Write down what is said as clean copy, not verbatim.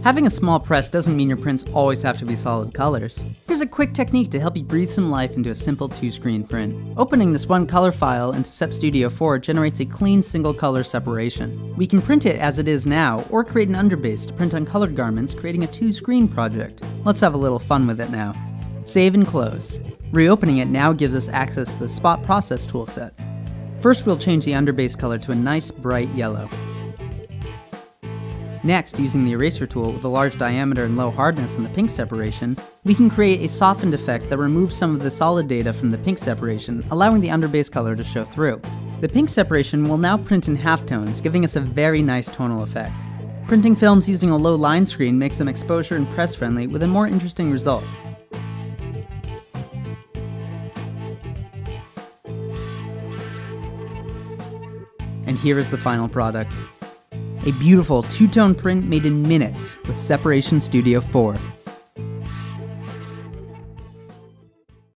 Having a small press doesn't mean your prints always have to be solid colors. Here's a quick technique to help you breathe some life into a simple 2-screen print. Opening this one color file into SEP Studio 4 generates a clean single color separation. We can print it as it is now, or create an underbase to print on colored garments, creating a 2-screen project. Let's have a little fun with it now. Save and close. Reopening it now gives us access to the Spot Process toolset. First, we'll change the underbase color to a nice bright yellow. Next, using the eraser tool with a large diameter and low hardness on the pink separation, we can create a softened effect that removes some of the solid data from the pink separation, allowing the underbase color to show through. The pink separation will now print in halftones, giving us a very nice tonal effect. Printing films using a low line screen makes them exposure and press friendly with a more interesting result. And here is the final product. A beautiful 2-tone print made in minutes with Separation Studio 4.